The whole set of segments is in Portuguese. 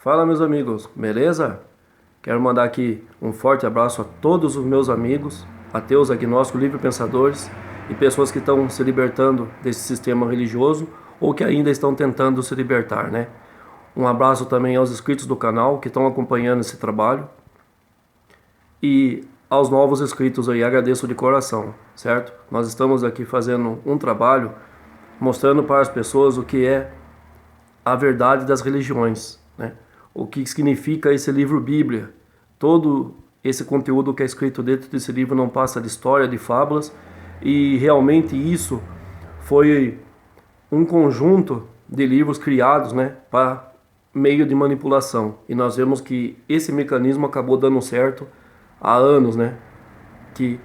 Fala, meus amigos, beleza? Quero mandar aqui um forte abraço a todos os meus amigos, ateus, agnósticos, livre-pensadores e pessoas que estão se libertando desse sistema religioso ou que ainda estão tentando se libertar, né? Um abraço também aos inscritos do canal que estão acompanhando esse trabalho e aos novos inscritos aí, agradeço de coração, certo? Nós estamos aqui fazendo um trabalho mostrando para as pessoas o que é a verdade das religiões, né? O que significa esse livro Bíblia. Todo esse conteúdo que é escrito dentro desse livro não passa de história, de fábulas, e realmente isso foi um conjunto de livros criados, né, para meio de manipulação. E nós vemos que esse mecanismo acabou dando certo há anos, né, que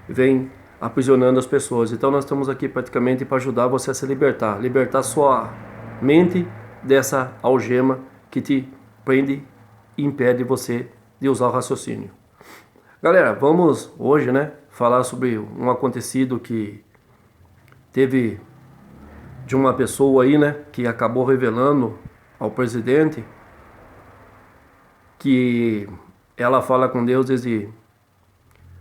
vem aprisionando as pessoas. Então nós estamos aqui praticamente para ajudar você a se libertar sua mente dessa algema que te prende e impede você de usar o raciocínio. Galera, vamos hoje, né, falar sobre um acontecido que teve de uma pessoa aí, né, que acabou revelando ao presidente que ela fala com Deus desde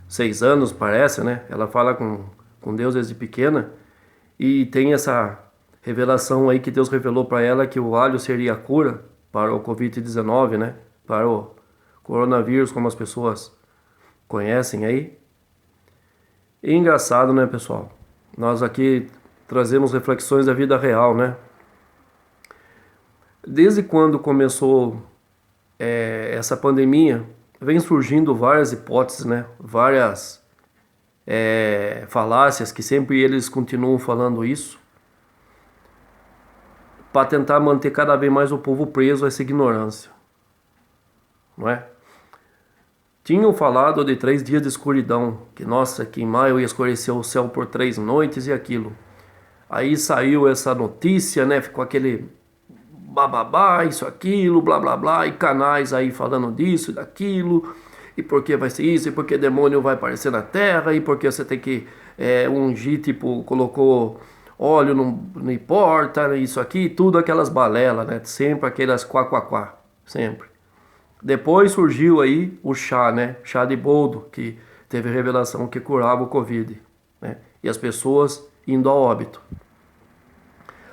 6 anos, parece, né? Ela fala com Deus desde pequena e tem essa revelação aí que Deus revelou para ela que o alho seria a cura para o Covid-19, né? Para o coronavírus, como as pessoas conhecem aí. E engraçado, né, pessoal? Nós aqui trazemos reflexões da vida real, né? Desde quando começou essa pandemia, vem surgindo várias hipóteses, né? Várias falácias que sempre eles continuam falando isso, para tentar manter cada vez mais o povo preso a essa ignorância, não é? Tinham falado de 3 dias de escuridão, que nossa, que em maio ia escurecer o céu por 3 noites e aquilo. Aí saiu essa notícia, né? Ficou aquele bababá, isso, aquilo, blá blá blá, e canais aí falando disso, daquilo, e porque vai ser isso, e porque demônio vai aparecer na terra, e porque você tem que ungir, tipo, colocou óleo não importa, isso aqui, tudo aquelas balelas, né? Sempre aquelas quá, sempre. Depois surgiu aí o chá, né? Chá de boldo, que teve revelação que curava o Covid, né? E as pessoas indo a óbito.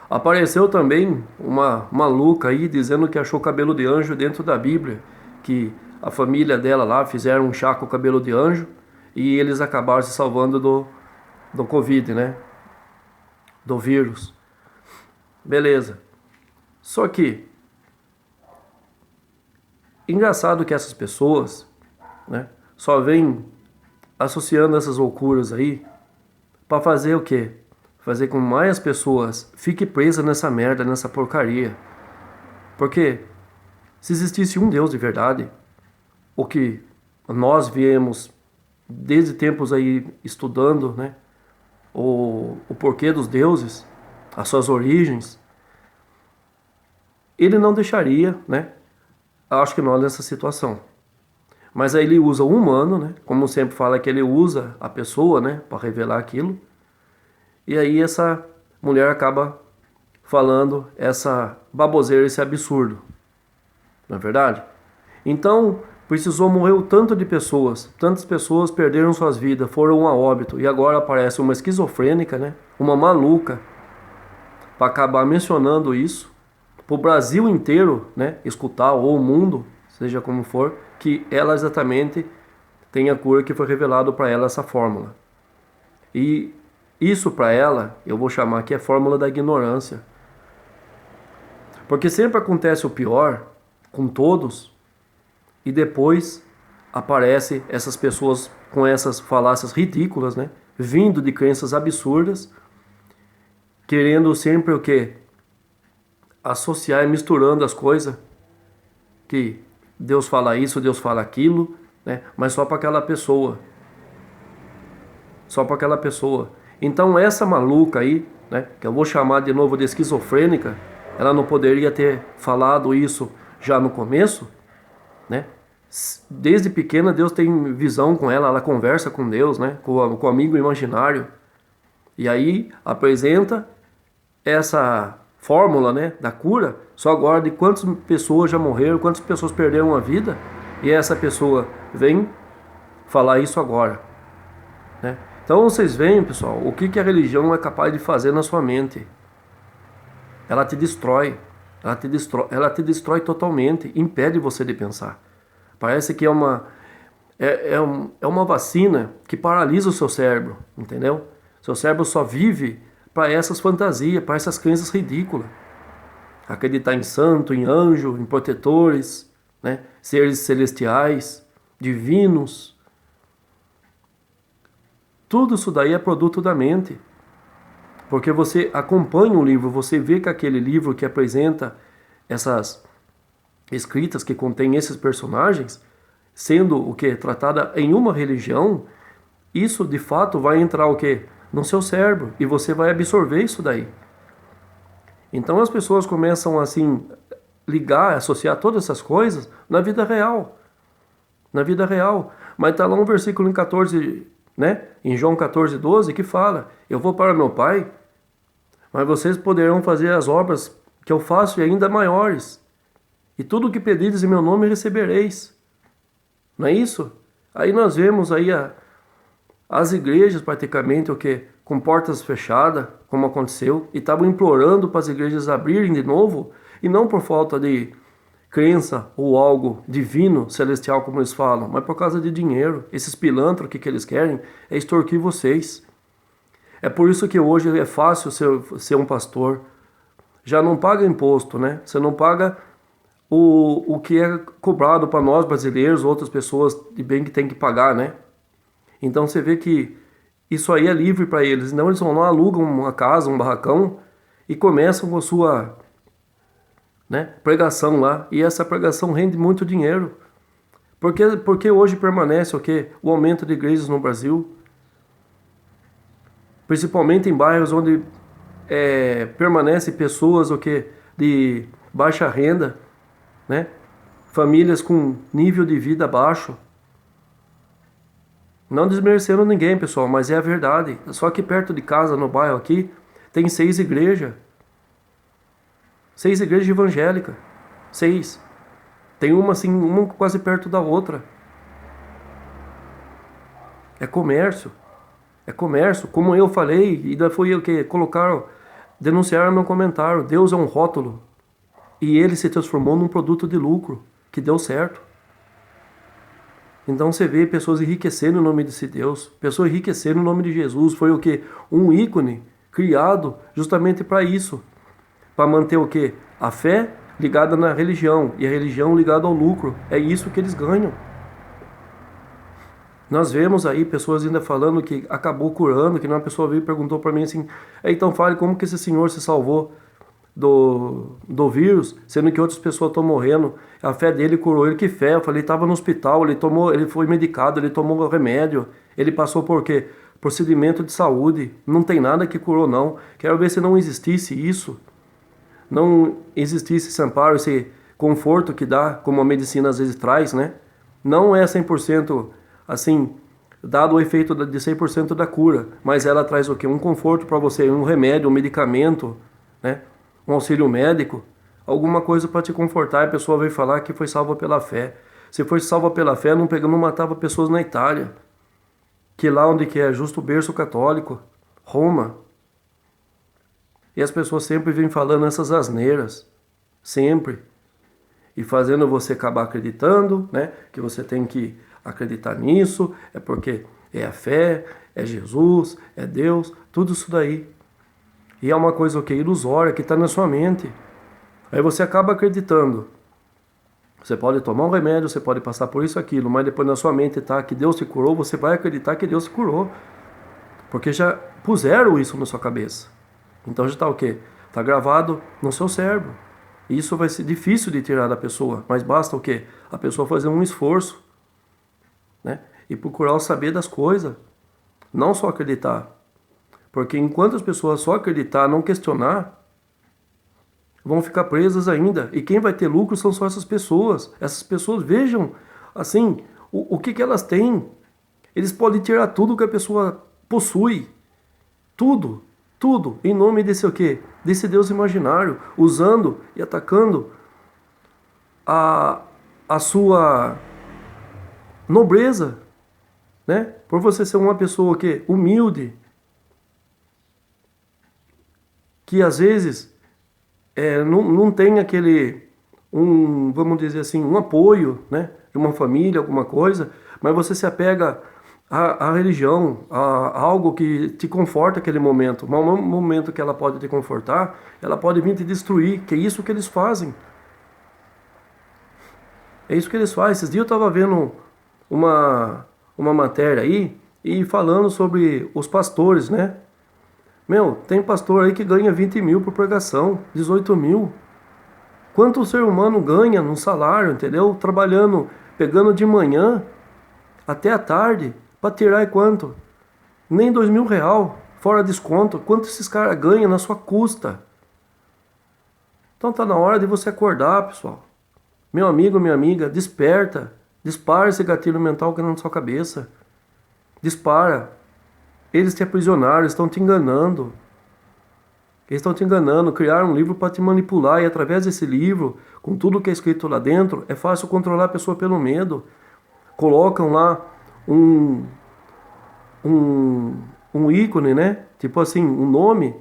Apareceu também uma maluca aí dizendo que achou cabelo de anjo dentro da Bíblia, que a família dela lá fizeram um chá com cabelo de anjo e eles acabaram se salvando do Covid, né? Do vírus. Beleza. Só que engraçado que essas pessoas, né, só vêm associando essas loucuras aí para fazer o quê? Fazer com que mais pessoas fiquem presas nessa merda, nessa porcaria. Porque se existisse um Deus de verdade, o que nós viemos desde tempos aí estudando, né, o porquê dos deuses, as suas origens, ele não deixaria, né, acho que nós nessa situação. Mas aí ele usa o humano, né, como sempre fala que ele usa a pessoa, né, para revelar aquilo. E aí essa mulher acaba falando essa baboseira, esse absurdo. Não é verdade? Então, precisou morrer tanto de pessoas, tantas pessoas perderam suas vidas, foram a óbito, e agora aparece uma esquizofrênica, né? Uma maluca, para acabar mencionando isso, para o Brasil inteiro, né, escutar, ou o mundo, seja como for, que ela exatamente tem a cura que foi revelado para ela essa fórmula. E isso para ela, eu vou chamar aqui a fórmula da ignorância. Porque sempre acontece o pior com todos e depois aparece essas pessoas com essas falácias ridículas, né? Vindo de crenças absurdas, querendo sempre o quê? Associar e misturando as coisas, que Deus fala isso, Deus fala aquilo, né? Mas só para aquela pessoa. Só para aquela pessoa. Então essa maluca aí, né, que eu vou chamar de novo de esquizofrênica, ela não poderia ter falado isso já no começo, né? Desde pequena Deus tem visão com ela conversa com Deus, né, com o amigo imaginário. E aí apresenta essa fórmula, né, da cura, só agora de quantas pessoas já morreram, quantas pessoas perderam a vida, e essa pessoa vem falar isso agora, né? Então vocês veem, pessoal, o que a religião é capaz de fazer na sua mente. Ela te destrói, ela te destrói totalmente, impede você de pensar. Parece que é uma vacina que paralisa o seu cérebro, entendeu? Seu cérebro só vive para essas fantasias, para essas crenças ridículas. Acreditar em santo, em anjo, em protetores, né? Seres celestiais, divinos. Tudo isso daí é produto da mente. Porque você acompanha um livro, você vê que aquele livro que apresenta essas escritas que contém esses personagens, sendo o que? Tratada em uma religião, isso de fato vai entrar o que? No seu cérebro, e você vai absorver isso daí. Então as pessoas começam assim, ligar, associar todas essas coisas na vida real. Na vida real. Mas está lá um versículo em 14, né? Em João 14:12, que fala: eu vou para meu Pai, mas vocês poderão fazer as obras que eu faço e ainda maiores. E tudo o que pedires em meu nome recebereis. Não é isso? Aí nós vemos aí as igrejas praticamente o que? Com portas fechadas, como aconteceu, e estavam implorando para as igrejas abrirem de novo, e não por falta de crença ou algo divino, celestial, como eles falam, mas por causa de dinheiro. Esses pilantras, o que eles querem é extorquir vocês. É por isso que hoje é fácil ser um pastor. Já não paga imposto, né? Você não paga o que é cobrado para nós brasileiros, outras pessoas de bem que tem que pagar, né? Então você vê que isso aí é livre para eles. Não, eles vão lá, alugam uma casa, um barracão e começam com a sua, né, pregação lá. E essa pregação rende muito dinheiro. Porque hoje permanece o quê? O aumento de igrejas no Brasil. Principalmente em bairros onde permanecem pessoas o quê? De baixa renda, né? Famílias com nível de vida baixo. Não desmerecendo ninguém, pessoal, mas é a verdade. Só que perto de casa, no bairro aqui, tem 6 igrejas. 6 igrejas evangélicas. 6. Tem uma assim, uma quase perto da outra. É comércio. É comércio. Como eu falei, e daí foi o que colocaram, denunciaram no comentário. Deus é um rótulo. E ele se transformou num produto de lucro, que deu certo. Então você vê pessoas enriquecendo em nome desse Deus, pessoas enriquecendo em nome de Jesus. Foi o que? Um ícone criado justamente para isso. Para manter o que? A fé ligada na religião e a religião ligada ao lucro. É isso que eles ganham. Nós vemos aí pessoas ainda falando que acabou curando, que uma pessoa veio e perguntou para mim assim: então fale como que esse senhor se salvou do vírus, sendo que outras pessoas estão morrendo. A fé dele curou ele. Que fé? Eu falei, estava no hospital, ele foi medicado, ele tomou remédio, ele passou por quê? Procedimento de saúde. Não tem nada que curou, não. Quero ver se não existisse isso, não existisse esse amparo, esse conforto que dá, como a medicina às vezes traz, né? Não é 100% assim, dado o efeito de 100% da cura, mas ela traz o quê? Um conforto para você, um remédio, um medicamento, né? Um auxílio médico, alguma coisa para te confortar. A pessoa veio falar que foi salva pela fé. Se foi salva pela fé, não matava pessoas na Itália, que lá onde que é justo berço católico, Roma. E as pessoas sempre vêm falando essas asneiras, sempre, e fazendo você acabar acreditando, né, que você tem que acreditar nisso, é porque é a fé, é Jesus, é Deus, tudo isso daí. E é uma coisa que é ilusória, que está na sua mente. Aí você acaba acreditando. Você pode tomar um remédio, você pode passar por isso, aquilo, mas depois na sua mente está que Deus te curou, você vai acreditar que Deus te curou. Porque já puseram isso na sua cabeça. Então já está o quê? Está gravado no seu cérebro. E isso vai ser difícil de tirar da pessoa, mas basta o quê? A pessoa fazer um esforço, né? E procurar saber das coisas, não só acreditar. Porque enquanto as pessoas só acreditar, não questionar, vão ficar presas ainda. E quem vai ter lucro são só essas pessoas. Essas pessoas, vejam, assim, o que elas têm. Eles podem tirar tudo que a pessoa possui. Tudo. Tudo em nome desse o quê? Desse Deus imaginário, usando e atacando a, a sua nobreza, né? Por você ser uma pessoa que humilde, que às vezes não tem aquele, vamos dizer assim, um apoio, né? De uma família, alguma coisa, mas você se apega à religião, a algo que te conforta aquele momento. Mas no momento que ela pode te confortar, ela pode vir te destruir, que é isso que eles fazem. É isso que eles fazem. Esses dias eu estava vendo uma matéria aí e falando sobre os pastores, né? Meu, tem pastor aí que ganha 20 mil por pregação, 18 mil. Quanto o ser humano ganha no salário, entendeu? Trabalhando, pegando de manhã até a tarde, para tirar quanto? Nem 2.000 real, fora desconto. Quanto esses caras ganham na sua custa? Então tá na hora de você acordar, pessoal. Meu amigo, minha amiga, desperta. Dispara esse gatilho mental que é na sua cabeça. Dispara. Eles te aprisionaram, estão te enganando. Eles estão te enganando, criaram um livro para te manipular e através desse livro, com tudo que é escrito lá dentro, é fácil controlar a pessoa pelo medo. Colocam lá um, um ícone, né? Tipo assim, um nome,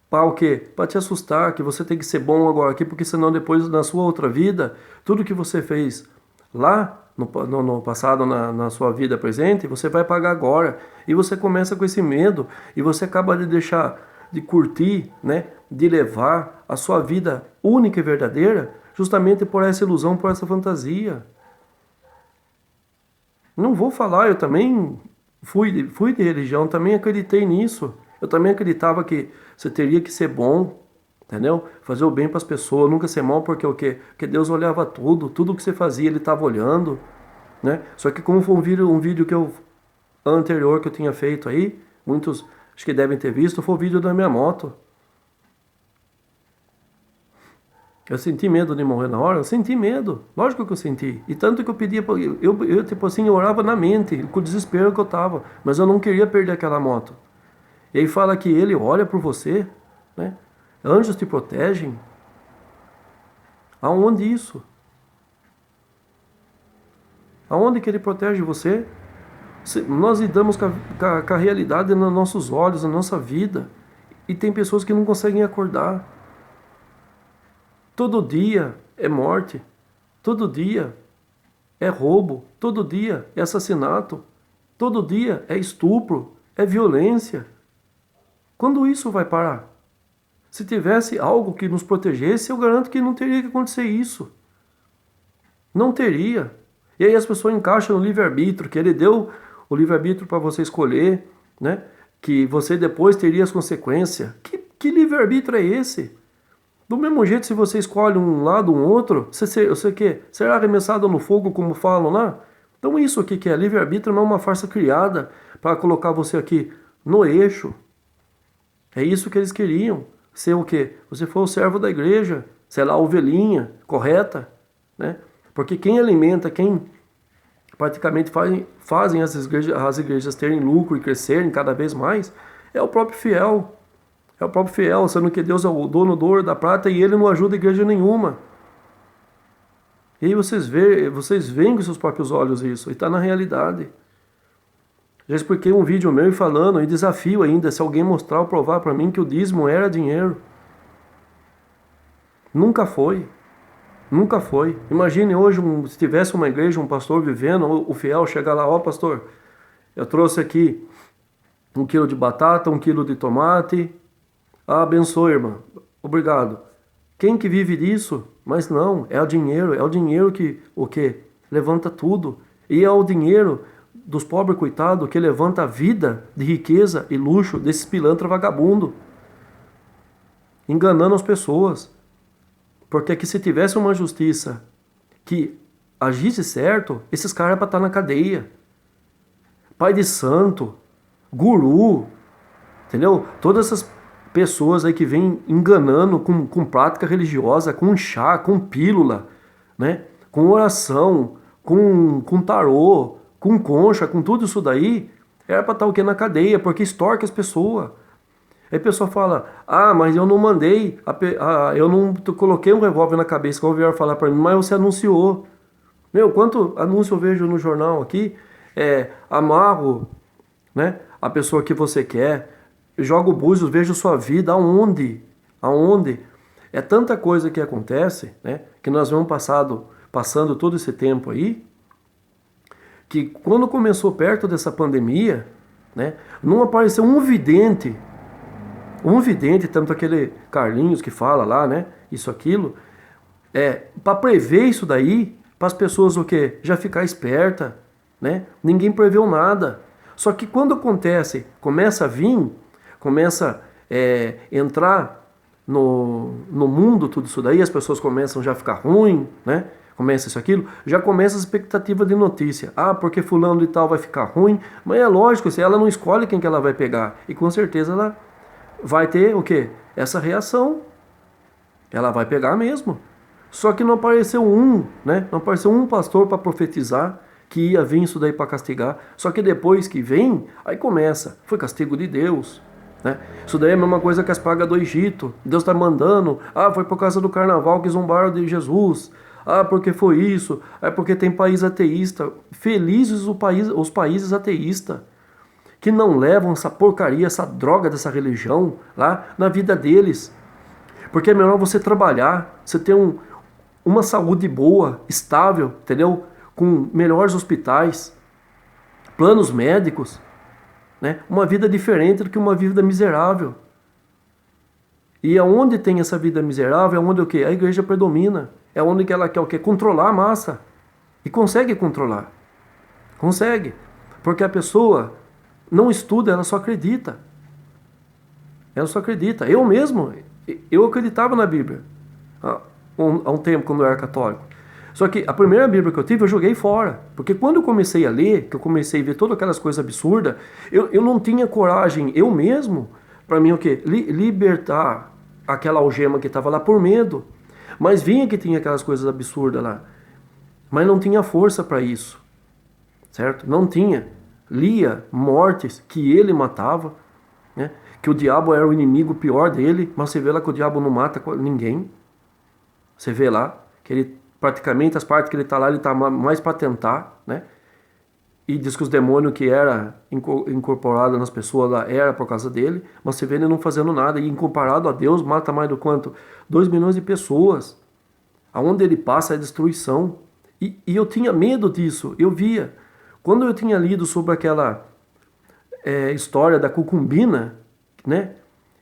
para o quê? Para te assustar, que você tem que ser bom agora aqui, porque senão depois na sua outra vida, tudo que você fez lá no passado, na sua vida presente, você vai pagar agora. E você começa com esse medo e você acaba de deixar de curtir, né? De levar a sua vida única e verdadeira, justamente por essa ilusão, por essa fantasia. Não vou falar, eu também fui de religião, também acreditei nisso. Eu também acreditava que você teria que ser bom, entendeu? Fazer o bem para as pessoas, nunca ser mal, porque o quê? Porque Deus olhava tudo que você fazia, Ele estava olhando, né? Só que como foi um vídeo que anterior que eu tinha feito aí, muitos acho que devem ter visto, foi o vídeo da minha moto. Eu senti medo de morrer na hora? Eu senti medo. Lógico que eu senti. E tanto que eu pedia, eu tipo assim, eu orava na mente, com o desespero que eu tava. Mas eu não queria perder aquela moto. E aí fala que ele olha por você, né? Anjos te protegem. Aonde isso? Aonde que ele protege você? Nós lidamos com a realidade nos nossos olhos, na nossa vida. E tem pessoas que não conseguem acordar. Todo dia é morte. Todo dia é roubo. Todo dia é assassinato. Todo dia é estupro. É violência. Quando isso vai parar? Se tivesse algo que nos protegesse, eu garanto que não teria que acontecer isso. Não teria. E aí as pessoas encaixam no livre-arbítrio, que ele deu o livre-arbítrio para você escolher, né? Que você depois teria as consequências. Que livre-arbítrio é esse? Do mesmo jeito, se você escolhe um lado ou um outro, você quer será arremessado no fogo, como falam lá? Então isso aqui que é livre-arbítrio não é uma farsa criada para colocar você aqui no eixo. É isso que eles queriam. Ser o quê? Você foi o servo da igreja, sei lá, a ovelhinha correta, né? Porque quem alimenta, quem praticamente fazem as igrejas terem lucro e crescerem cada vez mais, é o próprio fiel. É o próprio fiel, sendo que Deus é o dono do ouro e da prata e ele não ajuda a igreja nenhuma. E aí vocês veem com seus próprios olhos isso, e está na realidade. Já expliquei um vídeo meu falando, e desafio ainda, se alguém mostrar ou provar para mim que o dízimo era dinheiro. Nunca foi. Nunca foi. Imagine hoje, se tivesse uma igreja, um pastor vivendo, o fiel chegar lá, ó pastor, eu trouxe aqui 1 quilo de batata, 1 quilo de tomate. Ah, abençoe, irmã. Obrigado. Quem que vive disso? Mas não, é o dinheiro que, o quê? Levanta tudo. E é o dinheiro dos pobres coitados que levanta a vida de riqueza e luxo desses pilantra vagabundo. Enganando as pessoas. Porque que se tivesse uma justiça que agisse certo, esses caras eram para estar na cadeia. Pai de santo, guru, entendeu? Todas essas pessoas aí que vêm enganando com prática religiosa, com chá, com pílula, né? Com oração, com tarô, com concha, com tudo isso daí, era para estar o quê? Na cadeia, porque extorque as pessoas. Aí a pessoa fala, mas eu não mandei, eu não coloquei um revólver na cabeça, como vieram falar para mim, mas você anunciou. Meu, quanto anúncio eu vejo no jornal aqui, amarro, né, a pessoa que você quer, jogo búzios, vejo sua vida, aonde? Aonde? É tanta coisa que acontece, né, que nós vamos passando todo esse tempo aí, que quando começou perto dessa pandemia, né, não apareceu um vidente, tanto aquele Carlinhos que fala lá, né, isso, aquilo, para prever isso daí, para as pessoas o quê? Já ficar esperta, né? Ninguém preveu nada. Só que quando acontece, começa a vir, começa entrar no mundo tudo isso daí, as pessoas começam já a ficar ruim, né? Começa isso, aquilo, já começa a expectativa de notícia. Porque fulano e tal vai ficar ruim, mas é lógico, se ela não escolhe quem que ela vai pegar, e com certeza ela vai ter o quê? Essa reação. Ela vai pegar mesmo. Só que não apareceu né? Não apareceu um pastor para profetizar que ia vir isso daí para castigar. Só que depois que vem, aí começa. Foi castigo de Deus, né? Isso daí é a mesma coisa que as pragas do Egito. Deus está mandando. Foi por causa do carnaval que zombaram de Jesus. Porque foi isso. Porque tem país ateísta. Felizes os países ateístas, que não levam essa porcaria, essa droga dessa religião lá na vida deles. Porque é melhor você trabalhar, você ter uma saúde boa, estável, entendeu? Com melhores hospitais, planos médicos, né? Uma vida diferente do que uma vida miserável. E aonde tem essa vida miserável, é onde o quê? A igreja predomina. É onde que ela quer o quê? Controlar a massa. E consegue controlar. Consegue. Porque a pessoa não estuda, ela só acredita. Ela só acredita. Eu mesmo, eu acreditava na Bíblia há um tempo, quando eu era católico. Só que a primeira Bíblia que eu tive, eu joguei fora. Porque quando eu comecei a ler, que eu comecei a ver todas aquelas coisas absurdas, eu não tinha coragem, eu mesmo, para mim o quê? Libertar aquela algema que estava lá por medo. Mas vinha que tinha aquelas coisas absurdas lá. Mas não tinha força para isso. Certo? Não tinha. Lia mortes que ele matava, né? Que o diabo era o inimigo pior dele, mas você vê lá que o diabo não mata ninguém. Você vê lá que ele, praticamente, as partes que ele está lá, ele está mais para tentar, né? E diz que os demônios que era incorporado nas pessoas lá era por causa dele, mas você vê ele não fazendo nada, e comparado a Deus, mata mais do quanto? 2 milhões de pessoas. Aonde ele passa é destruição. E eu tinha medo disso, eu via. Quando eu tinha lido sobre aquela história da cucumbina, né?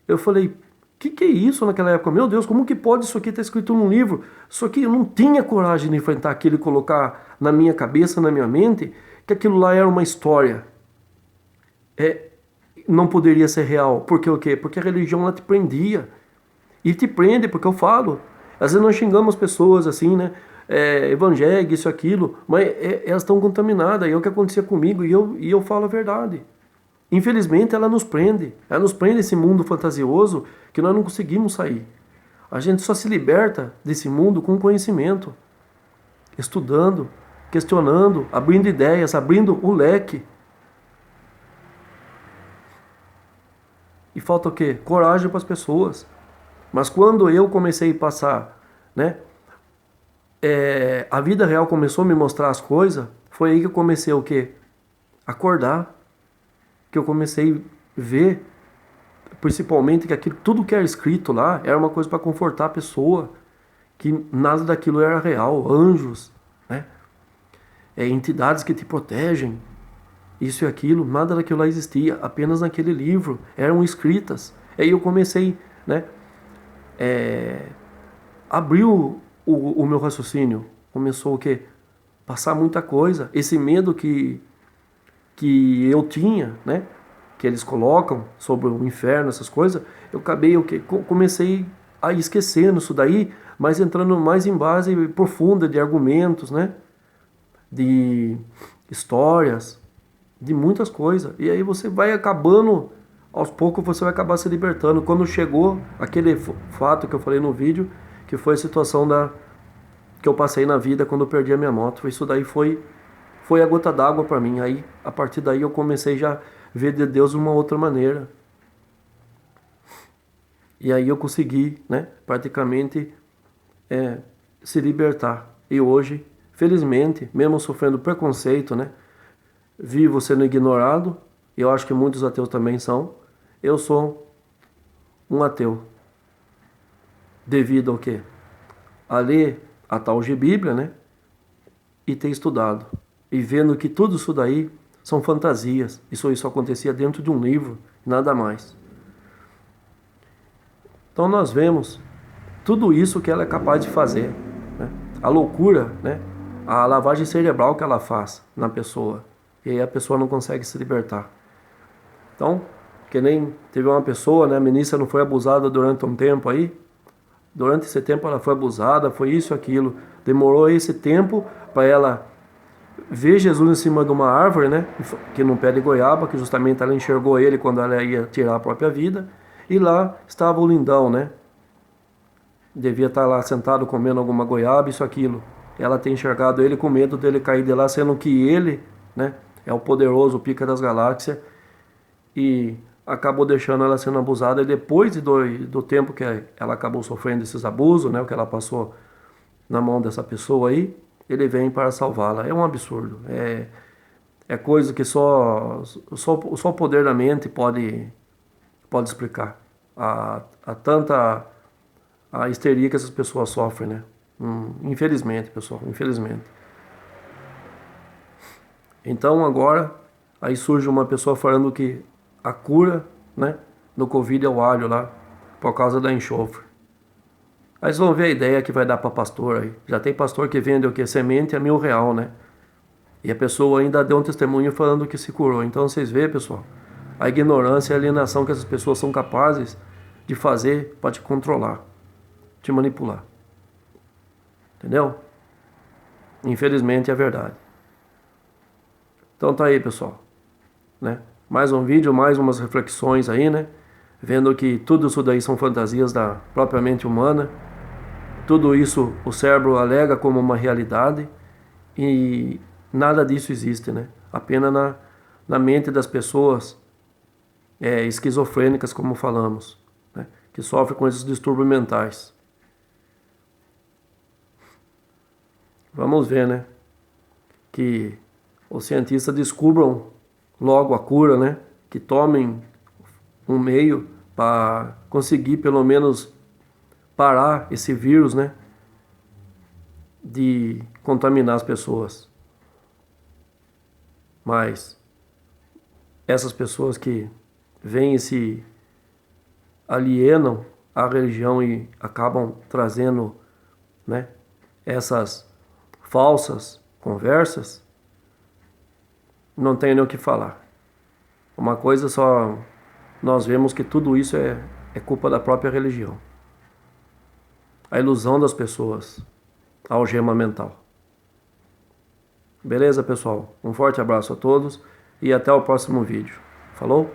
Eu falei, que é isso naquela época? Meu Deus, como que pode isso aqui estar escrito num livro? Só que eu não tinha coragem de enfrentar aquilo e colocar na minha cabeça, na minha mente, que aquilo lá era uma história. Não poderia ser real. Por o quê? Porque a religião ela te prendia. E te prende, porque eu falo. Às vezes nós xingamos pessoas assim, né? Evangélico, isso, aquilo, mas elas estão contaminadas. E é o que acontecia comigo, e eu falo a verdade. Infelizmente ela nos prende esse mundo fantasioso que nós não conseguimos sair. A gente só se liberta desse mundo com conhecimento, estudando, questionando, abrindo ideias, abrindo o leque. E falta o quê? Coragem para as pessoas. Mas quando eu comecei a passar, né, a vida real começou a me mostrar as coisas, foi aí que eu comecei o quê? Acordar. Que eu comecei a ver, principalmente, que aquilo, tudo que era escrito lá era uma coisa para confortar a pessoa, que nada daquilo era real, anjos, né? Entidades que te protegem, isso e aquilo, nada daquilo lá existia, apenas naquele livro, eram escritas. Aí eu comecei, né, abriu o meu raciocínio, começou o quê? Passar muita coisa, esse medo que eu tinha, né, que eles colocam sobre o inferno, essas coisas, eu acabei comecei a ir esquecendo isso daí, mas entrando mais em base profunda de argumentos, né, de histórias, de muitas coisas. E aí você vai acabando, aos poucos você vai acabar se libertando. Quando chegou aquele fato que eu falei no vídeo, que foi a situação que eu passei na vida quando eu perdi a minha moto, isso daí foi a gota d'água para mim. Aí, a partir daí eu comecei já a ver de Deus de uma outra maneira. E aí eu consegui, né, praticamente se libertar. E hoje, felizmente, mesmo sofrendo preconceito, né, vivo sendo ignorado, e eu acho que muitos ateus também são, eu sou um ateu. Devido ao quê? A ler a tal de Bíblia, né, e ter estudado. E vendo que tudo isso daí são fantasias. Isso acontecia dentro de um livro, nada mais. Então nós vemos tudo isso que ela é capaz de fazer, né? A loucura, né? A lavagem cerebral que ela faz na pessoa. E aí a pessoa não consegue se libertar. Então, que nem teve uma pessoa, né? A ministra não foi abusada durante um tempo aí. Durante esse tempo ela foi abusada, foi isso, aquilo. Demorou esse tempo para ela ver Jesus em cima de uma árvore, né? Que num pé de goiaba, que justamente ela enxergou ele quando ela ia tirar a própria vida. E lá estava o lindão, né? Devia estar lá sentado comendo alguma goiaba, isso, aquilo. Ela tem enxergado ele com medo dele cair de lá, sendo que ele, né, é o poderoso pica das galáxias, e acabou deixando ela sendo abusada. E depois do tempo que ela acabou sofrendo esses abusos, né, o que ela passou na mão dessa pessoa aí, ele vem para salvá-la. É um absurdo. É coisa que só o poder da mente pode explicar. A tanta a histeria que essas pessoas sofrem, né? Infelizmente, pessoal, infelizmente. Então agora, aí surge uma pessoa falando que a cura, né, do Covid é o alho lá, por causa da enxofre. Aí vocês vão ver a ideia que vai dar para pastor aí. Já tem pastor que vende o que? Semente a R$1.000, né? E a pessoa ainda deu um testemunho falando que se curou. Então vocês veem, pessoal, a ignorância e a alienação que essas pessoas são capazes de fazer para te controlar, te manipular. Entendeu? Infelizmente é verdade. Então tá aí, pessoal, né? Mais um vídeo, mais umas reflexões aí, né? Vendo que tudo isso daí são fantasias da própria mente humana. Tudo isso o cérebro alega como uma realidade e nada disso existe, né? Apenas na mente das pessoas esquizofrênicas, como falamos, né? Que sofrem com esses distúrbios mentais. Vamos ver, né? Que os cientistas descubram logo a cura, né? Que tomem um meio para conseguir pelo menos parar esse vírus, né? De contaminar as pessoas. Mas essas pessoas que vêm e se alienam à religião e acabam trazendo, né, essas falsas conversas, não tem nem o que falar. Uma coisa só, nós vemos que tudo isso é culpa da própria religião. A ilusão das pessoas, a algema mental. Beleza, pessoal? Um forte abraço a todos e até o próximo vídeo. Falou?